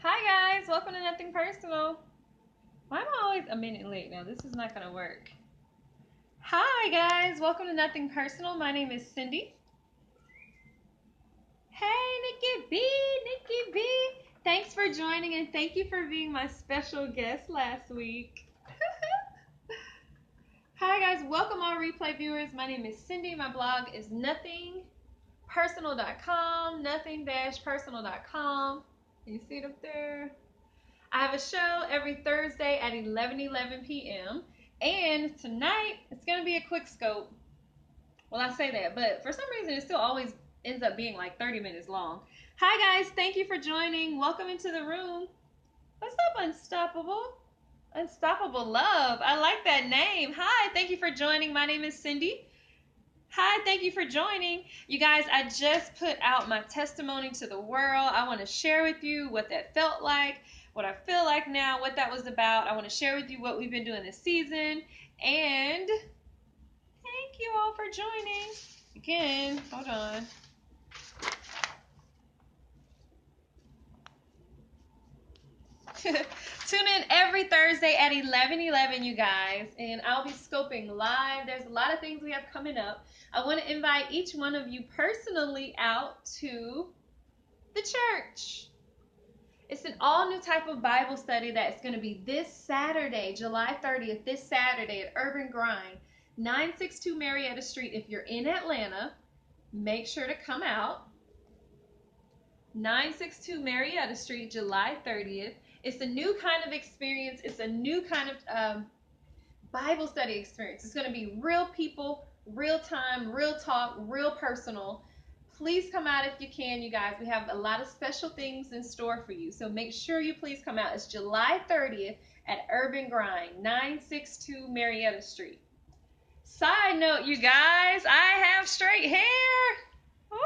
Hi guys, welcome to Nothing Personal. Why am I always a minute late now? This is not gonna work. Hi guys, welcome to Nothing Personal. My name is Cindy. Hey Nikki B, Nikki B. Thanks for joining and thank you for being my special guest last week. Hi guys, welcome all replay viewers. My name is Cindy. My blog is nothingpersonal.com, nothing-personal.com. You see it up there? I have a show every Thursday at 11 p.m. And tonight, it's going to be a quick scope. Well, I say that, but for some reason, it still always ends up being like 30 minutes long. Hi, guys. Thank you for joining. Welcome into the room. What's up, Unstoppable? Unstoppable Love. I like that name. Hi. Thank you for joining. My name is Cindy. Hi, thank you for joining. You guys, I just put out my testimony to the world. I want to share with you what that felt like, what I feel like now, what that was about. I want to share with you what we've been doing this season. And thank you all for joining. Again, hold on. Tune in every Thursday at 11, you guys, and I'll be scoping live. There's a lot of things we have coming up. I want to invite each one of you personally out to the church. It's an all new type of Bible study that's going to be this Saturday, July 30th, this Saturday at Urban Grind, 962 Marietta Street. If you're in Atlanta, make sure to come out. 962 Marietta Street, July 30th. It's a new kind of experience. It's a new kind of Bible study experience. It's going to be real people, real time, real talk, real personal. Please come out if you can, you guys. We have a lot of special things in store for you. So make sure you please come out. It's July 30th at Urban Grind, 962 Marietta Street. Side note, you guys, I have straight hair. Woo!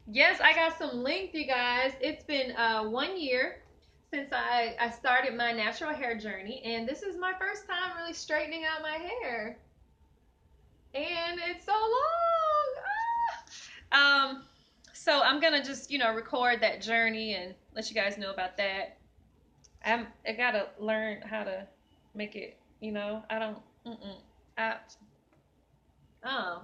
Yes, I got some length, you guys. It's been 1 year since I started my natural hair journey, and this is my first time really straightening out my hair. And it's so long. So I'm gonna just record that journey and let you guys know about that. I gotta learn how to make it. I don't. Oh.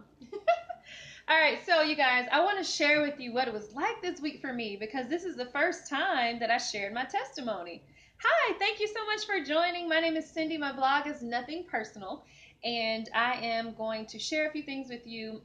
All right, so you guys, I want to share with you what it was like this week for me because this is the first time that I shared my testimony. Hi, thank you so much for joining. My name is Cindy. My blog is Nothing Personal, and I am going to share a few things with you.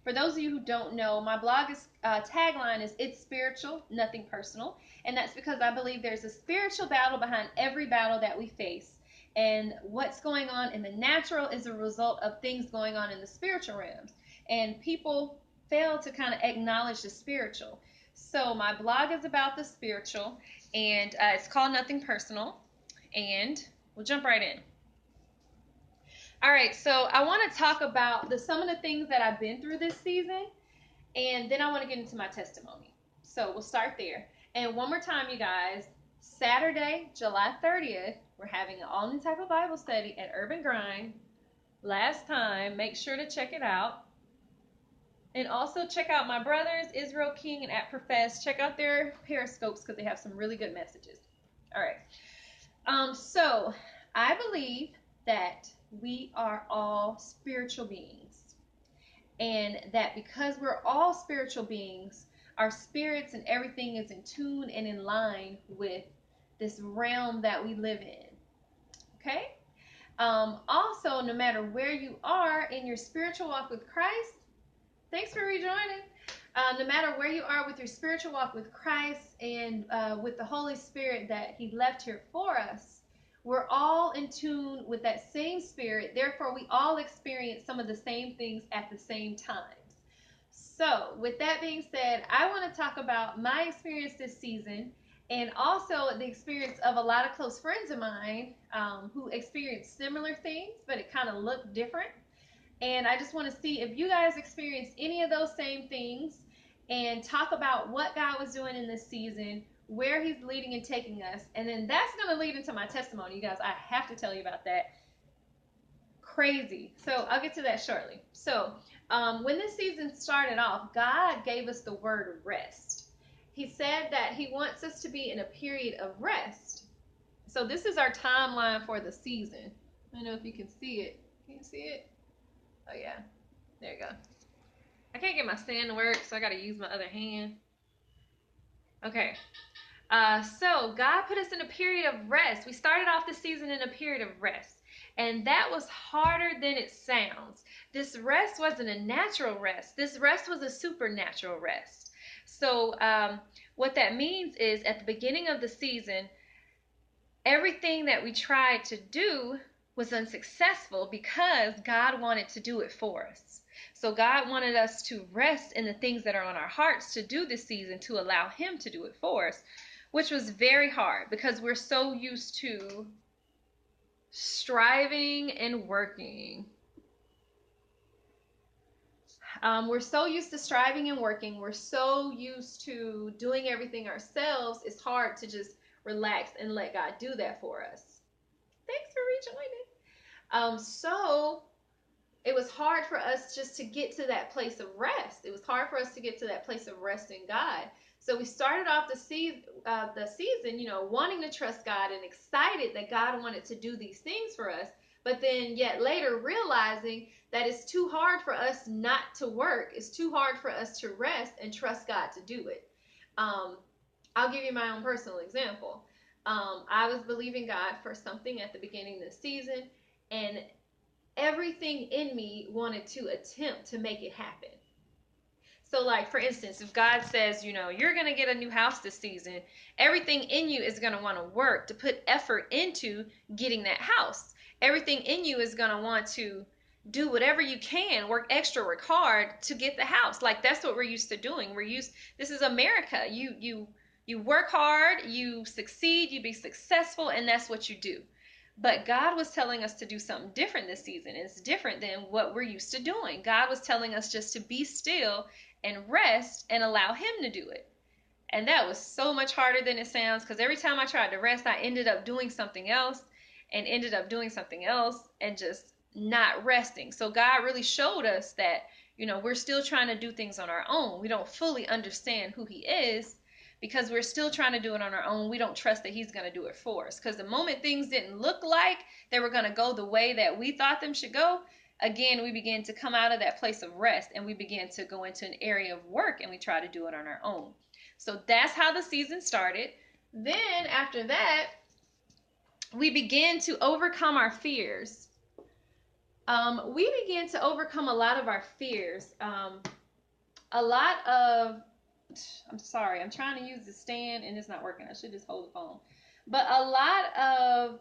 For those of you who don't know, my blog is tagline is "It's spiritual, nothing personal," and that's because I believe there's a spiritual battle behind every battle that we face, and what's going on in the natural is a result of things going on in the spiritual realms. And people fail to kind of acknowledge the spiritual. So my blog is about the spiritual, and it's called Nothing Personal, and we'll jump right in. All right, so I want to talk about some of the things that I've been through this season, and then I want to get into my testimony. So we'll start there. And one more time, you guys, Saturday, July 30th, we're having an all-new type of Bible study at Urban Grind. Last time, make sure to check it out. And also check out my brothers, Israel King and At Profess. Check out their periscopes because they have some really good messages. All right. So I believe that we are all spiritual beings. And that because we're all spiritual beings, our spirits and everything is in tune and in line with this realm that we live in. Okay? Also, no matter where you are in your spiritual walk with Christ, thanks for rejoining. No matter where you are with your spiritual walk with Christ and with the Holy Spirit that He left here for us, we're all in tune with that same Spirit. Therefore, we all experience some of the same things at the same time. So, with that being said, I want to talk about my experience this season and also the experience of a lot of close friends of mine who experienced similar things, but it kind of looked different. And I just want to see if you guys experienced any of those same things and talk about what God was doing in this season, where He's leading and taking us. And then that's going to lead into my testimony. You guys, I have to tell you about that. Crazy. So I'll get to that shortly. So when this season started off, God gave us the word rest. he said that he wants us to be in a period of rest. So this is our timeline for the season. I don't know if you can see it. Can you see it? Oh yeah, there you go. I can't get my stand to work, so I got to use my other hand. Okay. So God put us in a period of rest. We started off the season in a period of rest, and that was harder than it sounds. This rest wasn't a natural rest. This rest was a supernatural rest. So what that means is at the beginning of the season, everything that we tried to do was unsuccessful because God wanted to do it for us. So God wanted us to rest in the things that are on our hearts to do this season, to allow him to do it for us, which was very hard because we're so used to striving and working. We're so used to striving and working. We're so used to doing everything ourselves. It's hard to just relax and let God do that for us. Thanks for rejoining. So it was hard for us just to get to that place of rest. It was hard for us to get to that place of rest in God. So we started off the season, wanting to trust God and excited that God wanted to do these things for us. But then yet later realizing that it's too hard for us not to work. It's too hard for us to rest and trust God to do it. I'll give you my own personal example. I was believing God for something at the beginning of the season, and everything in me wanted to attempt to make it happen. So like, for instance, if God says, you're going to get a new house this season, everything in you is going to want to work to put effort into getting that house. Everything in you is going to want to do whatever you can, work extra, work hard to get the house. Like, that's what we're used to doing. This is America. You work hard, you succeed, you be successful, and that's what you do. But God was telling us to do something different this season. It's different than what we're used to doing. God was telling us just to be still and rest and allow him to do it. And that was so much harder than it sounds, because every time I tried to rest, I ended up doing something else and ended up doing something else and just not resting. So God really showed us that, we're still trying to do things on our own. We don't fully understand who he is because we're still trying to do it on our own. We don't trust that he's going to do it for us. Because the moment things didn't look like they were going to go the way that we thought them should go, again, we began to come out of that place of rest and we began to go into an area of work and we try to do it on our own. So that's how the season started. Then after that, we began to overcome our fears. We began to overcome a lot of our fears. I'm sorry, I'm trying to use the stand and it's not working. I should just hold the phone. But a lot of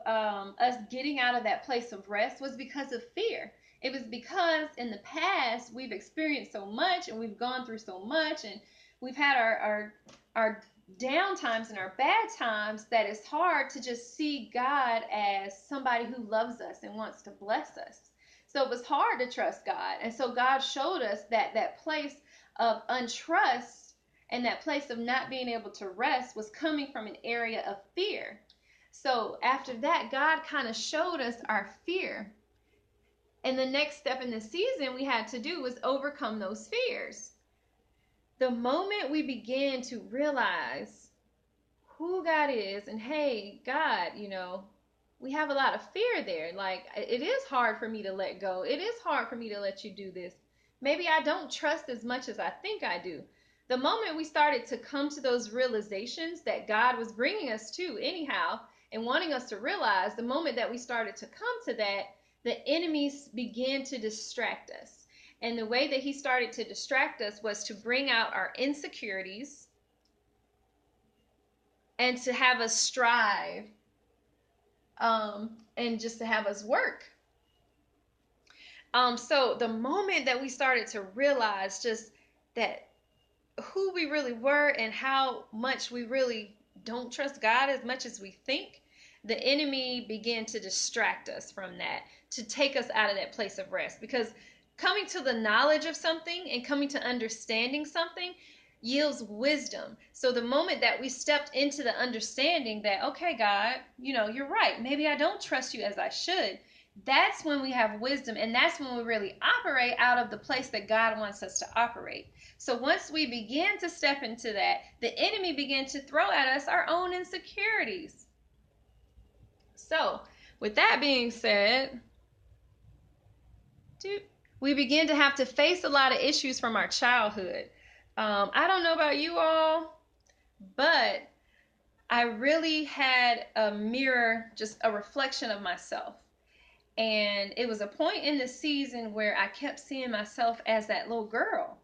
us getting out of that place of rest was because of fear. It was because in the past we've experienced so much and we've gone through so much and we've had our down times and our bad times that it's hard to just see God as somebody who loves us and wants to bless us. So it was hard to trust God. And so God showed us that place of untrust and that place of not being able to rest was coming from an area of fear. So after that, God kind of showed us our fear. And the next step in the season we had to do was overcome those fears. The moment we began to realize who God is and, hey, God, we have a lot of fear there. Like, it is hard for me to let go. It is hard for me to let you do this. Maybe I don't trust as much as I think I do. The moment we started to come to those realizations that God was bringing us to anyhow and wanting us to realize, the moment that we started to come to that, the enemies began to distract us. And the way that he started to distract us was to bring out our insecurities and to have us strive, and just to have us work. So the moment that we started to realize just that who we really were and how much we really don't trust God as much as we think, the enemy began to distract us from that, to take us out of that place of rest. Because coming to the knowledge of something and coming to understanding something yields wisdom. So the moment that we stepped into the understanding that, okay, God, you're right. Maybe I don't trust you as I should. that's when we have wisdom, and that's when we really operate out of the place that God wants us to operate. So once we begin to step into that, the enemy began to throw at us our own insecurities. So with that being said, we begin to have to face a lot of issues from our childhood. I don't know about you all, but I really had a mirror, just a reflection of myself. And it was a point in the season where I kept seeing myself as that little girl.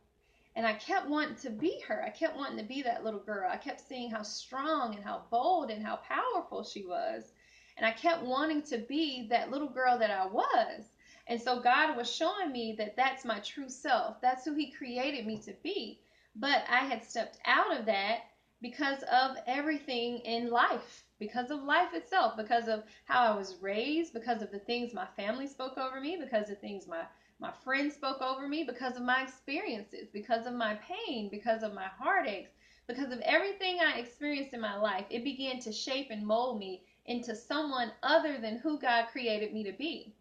And I kept wanting to be her. I kept wanting to be that little girl. I kept seeing how strong and how bold and how powerful she was. And I kept wanting to be that little girl that I was. And so God was showing me that that's my true self. That's who He created me to be. But I had stepped out of that because of everything in life, because of life itself, because of how I was raised, because of the things my family spoke over me, because of things my friends spoke over me, because of my experiences, because of my pain, because of my heartaches, because of everything I experienced in my life. It began to shape and mold me into someone other than who God created me to be.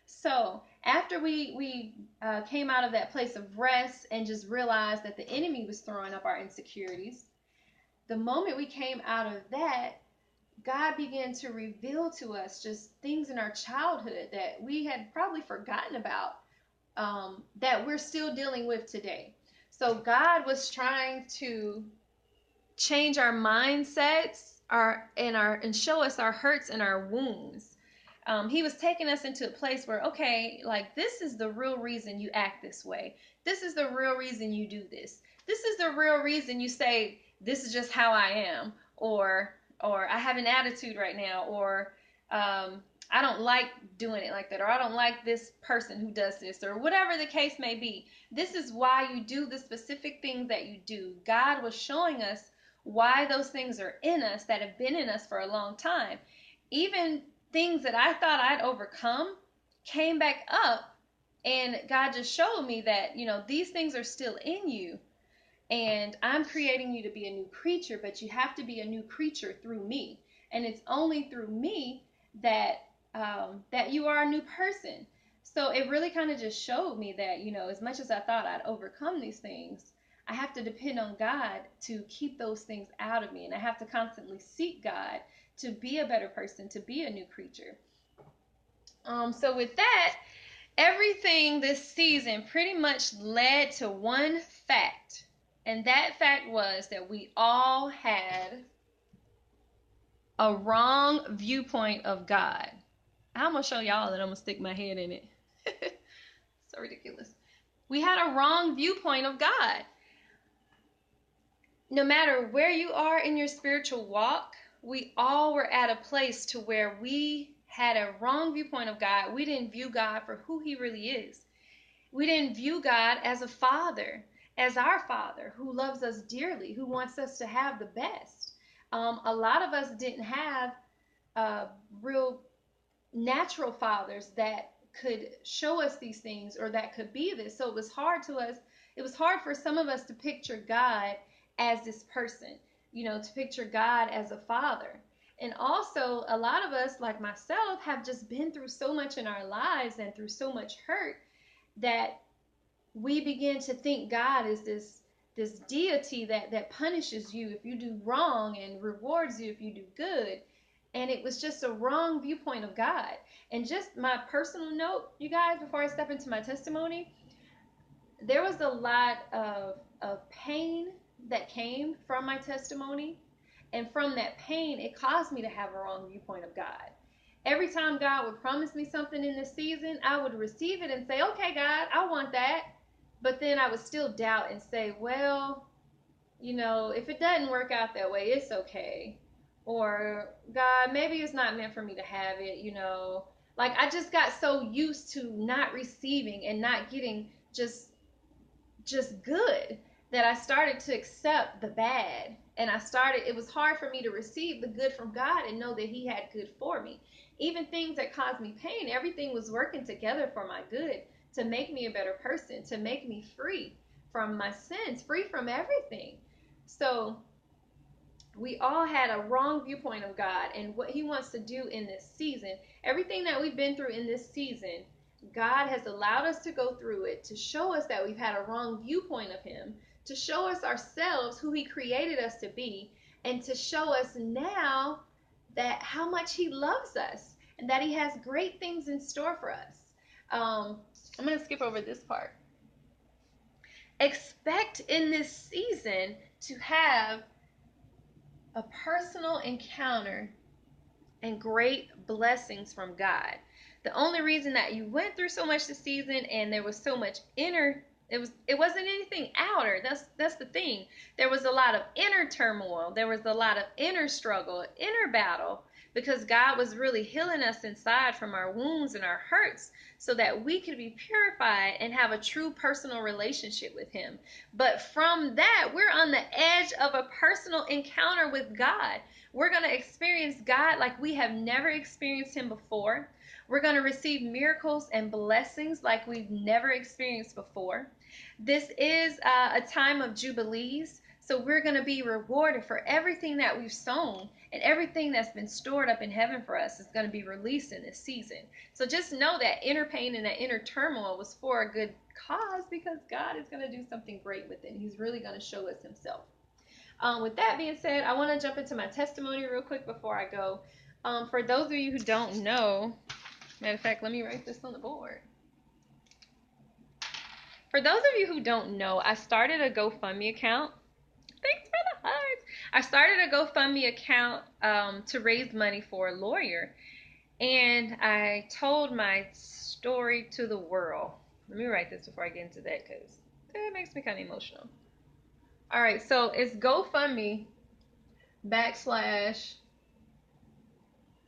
So after we came out of that place of rest and just realized that the enemy was throwing up our insecurities, the moment we came out of that, God began to reveal to us just things in our childhood that we had probably forgotten about, that we're still dealing with today. So God was trying to change our mindsets, and show us our hurts and our wounds. He was taking us into a place where, okay, like, this is the real reason you act this way. This is the real reason you do this. This is the real reason you say, this is just how I am, or I have an attitude right now, or I don't like doing it like that, or I don't like this person who does this, or whatever the case may be. This is why you do the specific things that you do. God was showing us why those things are in us that have been in us for a long time. Even things that I thought I'd overcome came back up, and God just showed me that, these things are still in you, and I'm creating you to be a new creature, but you have to be a new creature through me. And it's only through me that you are a new person. So it really kind of just showed me that, as much as I thought I'd overcome these things, I have to depend on God to keep those things out of me. And I have to constantly seek God to be a better person, to be a new creature. So with that, everything this season pretty much led to one fact. And that fact was that we all had a wrong viewpoint of God. I'm going to show y'all that I'm going to stick my head in it. So ridiculous. We had a wrong viewpoint of God. No matter where you are in your spiritual walk, we all were at a place to where we had a wrong viewpoint of God. We didn't view God for who He really is. We didn't view God as a father, as our Father who loves us dearly, who wants us to have the best. A lot of us didn't have real natural fathers that could show us these things, or that could be this. So it was hard for some of us to picture God as this person, to picture God as a father. And also, a lot of us, like myself, have just been through so much in our lives and through so much hurt that we begin to think God is this deity that punishes you if you do wrong and rewards you if you do good. And it was just a wrong viewpoint of God. And just my personal note, you guys, before I step into my testimony, there was a lot of pain that came from my testimony. And from that pain, it caused me to have a wrong viewpoint of God. Every time God would promise me something in this season, I would receive it and say, okay, God, I want that. But then I would still doubt and say, well, if it doesn't work out that way, it's okay. Or, God, maybe it's not meant for me to have it, Like, I just got so used to not receiving and not getting just good that I started to accept the bad. And it was hard for me to receive the good from God and know that He had good for me. Even things that caused me pain, everything was working together for my good, to make me a better person, to make me free from my sins, free from everything. So we all had a wrong viewpoint of God and what he wants to do in this season. Everything that we've been through in this season, God has allowed us to go through it to show us that we've had a wrong viewpoint of him, to show us ourselves who he created us to be, and to show us now that how much he loves us and that he has great things in store for us. I'm going to skip over this part. Expect in this season to have a personal encounter and great blessings from God. The only reason that you went through so much this season and there was so much inner, it wasn't anything outer. That's the thing. There was a lot of inner turmoil. There was a lot of inner struggle, inner battle, because God was really healing us inside from our wounds and our hurts so that we could be purified and have a true personal relationship with him. But from that, we're on the edge of a personal encounter with God. We're going to experience God like we have never experienced him before. We're going to receive miracles and blessings like we've never experienced before. This is a time of jubilees. So we're going to be rewarded for everything that we've sown, and everything that's been stored up in heaven for us is going to be released in this season. So just know that inner pain and that inner turmoil was for a good cause, because God is going to do something great with it. He's really going to show us himself. With that being said, I want to jump into my testimony real quick before I go. For those of you who don't know, matter of fact, let me write this on the board. For those of you who don't know, I started a GoFundMe account. Thanks for the hearts. I started a GoFundMe account to raise money for a lawyer. And I told my story to the world. Let me write this before I get into that, because that makes me kind of emotional. All right, so it's GoFundMe /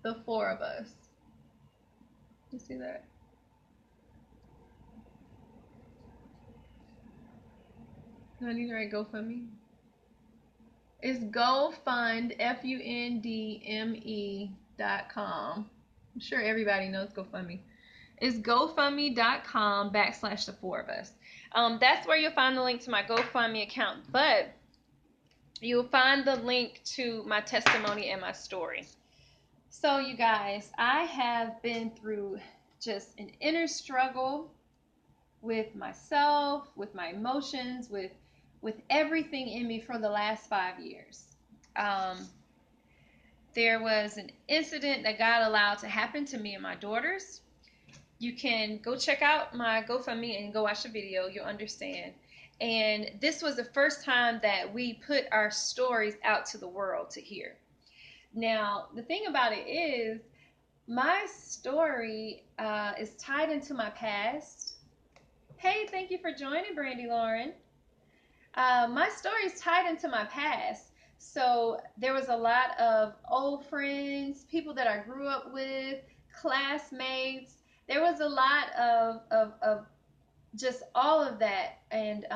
the four of us. You see that? Do I need to write GoFundMe? It's GoFund, FUNDME.com. I'm sure everybody knows GoFundMe. It's GoFundMe.com / the four of us. That's where you'll find the link to my GoFundMe account, but you'll find the link to my testimony and my story. So you guys, I have been through just an inner struggle with myself, with my emotions, with everything in me for the last 5 years. There was an incident that God allowed to happen to me and my daughters. You can go check out my GoFundMe and go watch the video. You'll understand. And this was the first time that we put our stories out to the world to hear. Now, the thing about it is, my story is tied into my past. Hey, thank you for joining, Brandy Lauren. My story is tied into my past. So there was a lot of old friends, people that I grew up with, classmates. There was a lot of just all of that. And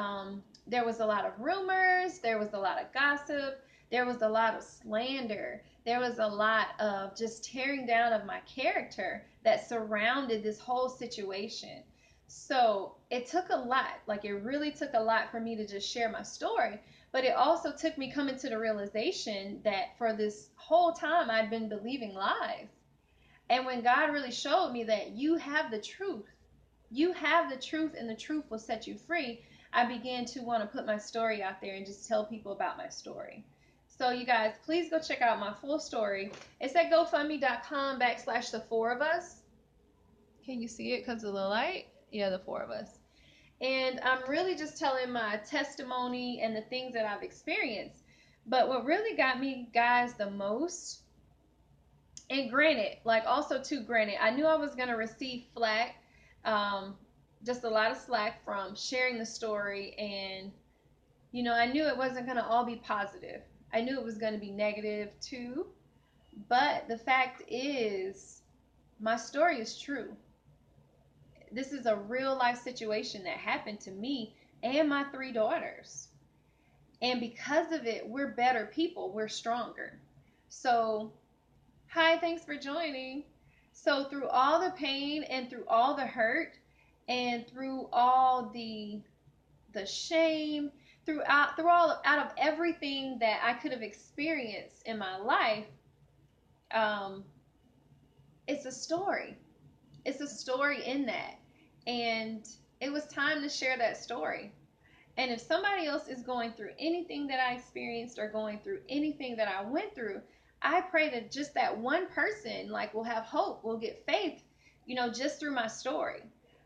there was a lot of rumors. There was a lot of gossip. There was a lot of slander. There was a lot of just tearing down of my character that surrounded this whole situation. So it took a lot. Like, it really took a lot for me to just share my story. But it also took me coming to the realization that for this whole time I'd been believing lies. And when God really showed me that you have the truth, and the truth will set you free, I began to want to put my story out there and just tell people about my story. So you guys, please go check out my full story. It's at GoFundMe.com / the four of us. Can you see it because of the light? Yeah, the four of us. And I'm really just telling my testimony and the things that I've experienced. But what really got me, guys, the most, and granted, I knew I was going to receive flack, just a lot of slack from sharing the story. And, I knew it wasn't going to all be positive. I knew it was going to be negative too. But the fact is, my story is true. This is a real life situation that happened to me and my 3 daughters. And because of it, we're better people. We're stronger. So, hi, thanks for joining. So through all the pain and through all the hurt and through all the shame, out of everything that I could have experienced in my life, um, it's a story. It's a story in that. And it was time to share that story. And if somebody else is going through anything that I experienced or going through anything that I went through, I pray that just that one person like will have hope, will get faith, just through my story.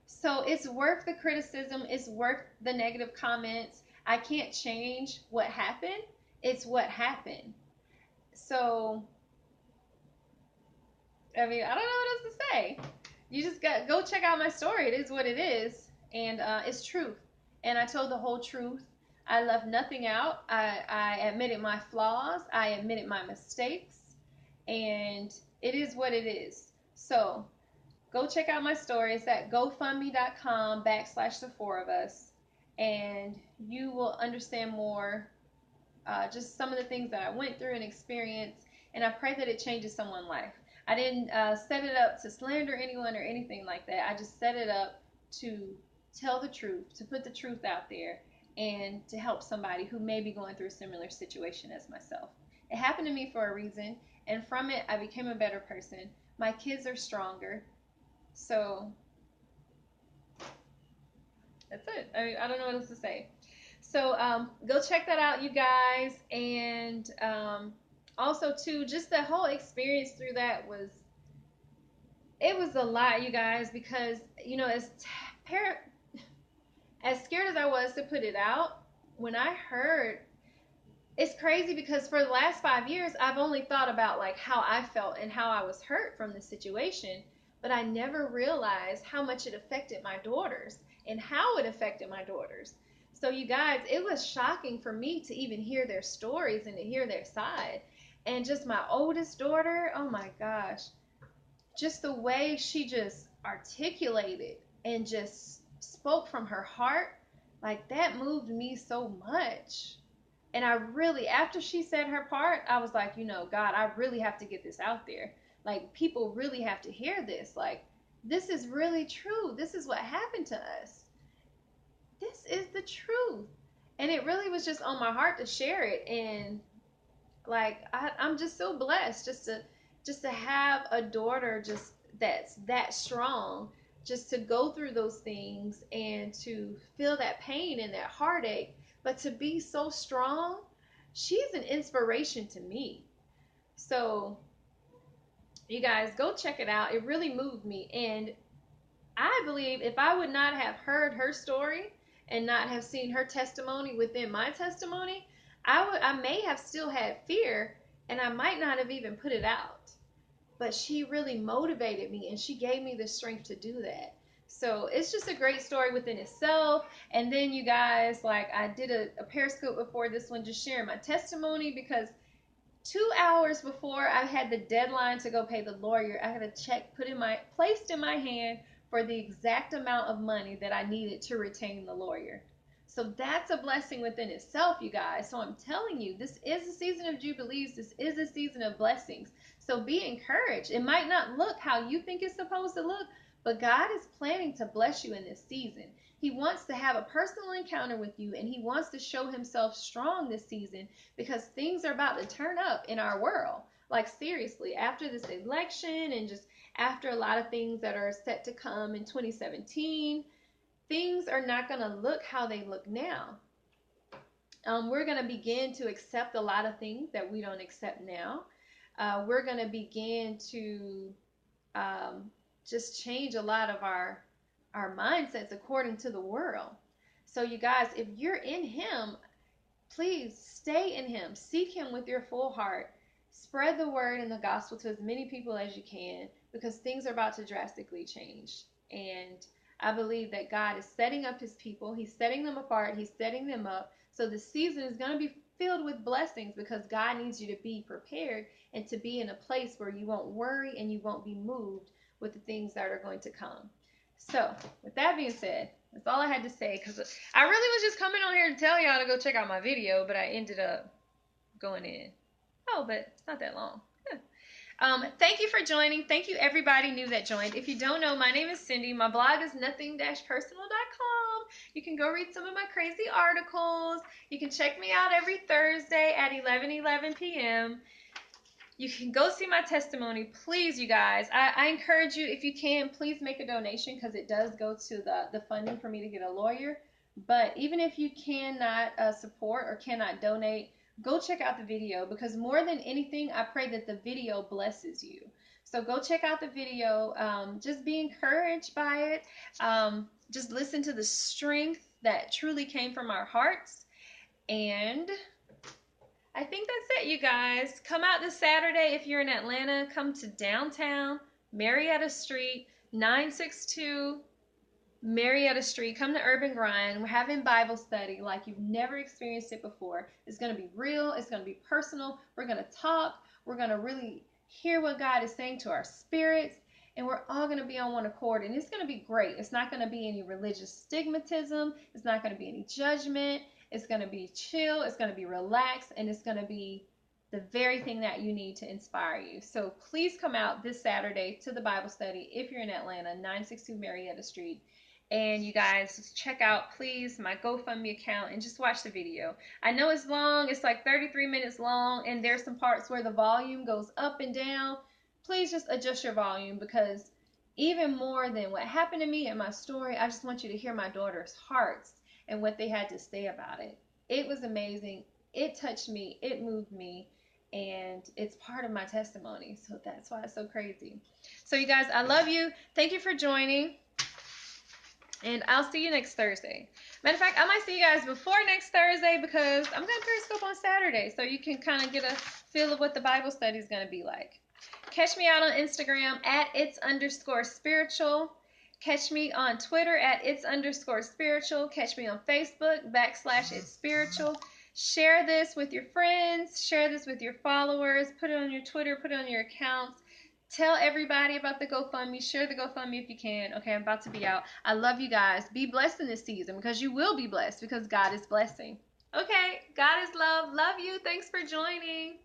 So it's worth the criticism, it's worth the negative comments. I can't change what happened. It's what happened. So I mean, I don't know what else to say. You just got go check out my story. It is what it is, and it's truth. And I told the whole truth. I left nothing out. I admitted my flaws. I admitted my mistakes, and it is what it is. So go check out my story. It's at GoFundMe.com/the four of us, and you will understand more. Just some of the things that I went through and experienced, and I pray that it changes someone's life. I didn't set it up to slander anyone or anything like that. I just set it up to tell the truth, to put the truth out there, and to help somebody who may be going through a similar situation as myself. It happened to me for a reason, and from it, I became a better person. My kids are stronger. So that's it. I don't know what else to say. So go check that out, you guys. And also, too, just the whole experience through that it was a lot, you guys, because, as scared as I was to put it out, when I heard, it's crazy because for the last 5 years, I've only thought about like how I felt and how I was hurt from the situation, but I never realized how much it affected my daughters and how it affected my daughters. So you guys, it was shocking for me to even hear their stories and to hear their side. And just my oldest daughter, oh my gosh, just the way she just articulated and just spoke from her heart, like that moved me so much. And I really, after she said her part, I was like, God, I really have to get this out there. Like, people really have to hear this. Like, this is really true. This is what happened to us. This is the truth. And it really was just on my heart to share it. And like, I'm just so blessed just to have a daughter just that's that strong, just to go through those things and to feel that pain and that heartache, but to be so strong. She's an inspiration to me. So you guys go check it out. It really moved me. And I believe if I would not have heard her story and not have seen her testimony within my testimony, I may have still had fear, and I might not have even put it out. But she really motivated me, and she gave me the strength to do that. So it's just a great story within itself. And then you guys, like, I did a Periscope before this one, just sharing my testimony, because 2 hours before I had the deadline to go pay the lawyer, I had a check placed in my hand for the exact amount of money that I needed to retain the lawyer. So that's a blessing within itself, you guys. So I'm telling you, this is a season of jubilees. This is a season of blessings. So be encouraged. It might not look how you think it's supposed to look, but God is planning to bless you in this season. He wants to have a personal encounter with you, and he wants to show himself strong this season, because things are about to turn up in our world. Like, seriously, after this election and just after a lot of things that are set to come in 2017, things are not going to look how they look now. We're going to begin to accept a lot of things that we don't accept now. We're going to begin to just change a lot of our mindsets according to the world. So you guys, if you're in him, please stay in him. Seek him with your full heart. Spread the word and the gospel to as many people as you can, because things are about to drastically change. And I believe that God is setting up his people. He's setting them apart. He's setting them up. So the season is going to be filled with blessings, because God needs you to be prepared and to be in a place where you won't worry and you won't be moved with the things that are going to come. So with that being said, that's all I had to say, because I really was just coming on here to tell y'all to go check out my video, but I ended up going in. Oh, but it's not that long. Thank you for joining. Thank you, everybody new that joined. If you don't know, my name is Cindy. My blog is nothing-personal.com. You can go read some of my crazy articles. You can check me out every Thursday at 11 p.m. You can go see my testimony. Please, you guys, I encourage you, if you can, please make a donation because it does go to the funding for me to get a lawyer. But even if you cannot support or cannot donate, go check out the video because more than anything, I pray that the video blesses you. So go check out the video. Just be encouraged by it. Just listen to the strength that truly came from our hearts. And I think that's it, you guys. Come out this Saturday if you're in Atlanta. Come to downtown, Marietta Street, 962 Marietta Street. Come to Urban Grind. We're having Bible study like you've never experienced it before. It's going to be real. It's going to be personal. We're going to talk. We're going to really hear what God is saying to our spirits. And we're all going to be on one accord. And it's going to be great. It's not going to be any religious stigmatism. It's not going to be any judgment. It's going to be chill. It's going to be relaxed. And it's going to be the very thing that you need to inspire you. So please come out this Saturday to the Bible study if you're in Atlanta, 962 Marietta Street. And you guys, check out, please, my GoFundMe account and just watch the video. I know it's long. It's like 33 minutes long. And there's some parts where the volume goes up and down. Please just adjust your volume because even more than what happened to me and my story, I just want you to hear my daughter's hearts and what they had to say about it. It was amazing. It touched me. It moved me. And it's part of my testimony. So that's why it's so crazy. So you guys, I love you. Thank you for joining. And I'll see you next Thursday. Matter of fact, I might see you guys before next Thursday because I'm going to Periscope on Saturday. So you can kind of get a feel of what the Bible study is going to be like. Catch me out on Instagram at its_spiritual. Catch me on Twitter at its_spiritual. Catch me on Facebook /itsspiritual. Share this with your friends. Share this with your followers. Put it on your Twitter. Put it on your accounts. Tell everybody about the GoFundMe. Share the GoFundMe if you can. Okay, I'm about to be out. I love you guys. Be blessed in this season because you will be blessed because God is blessing. Okay, God is love. Love you. Thanks for joining.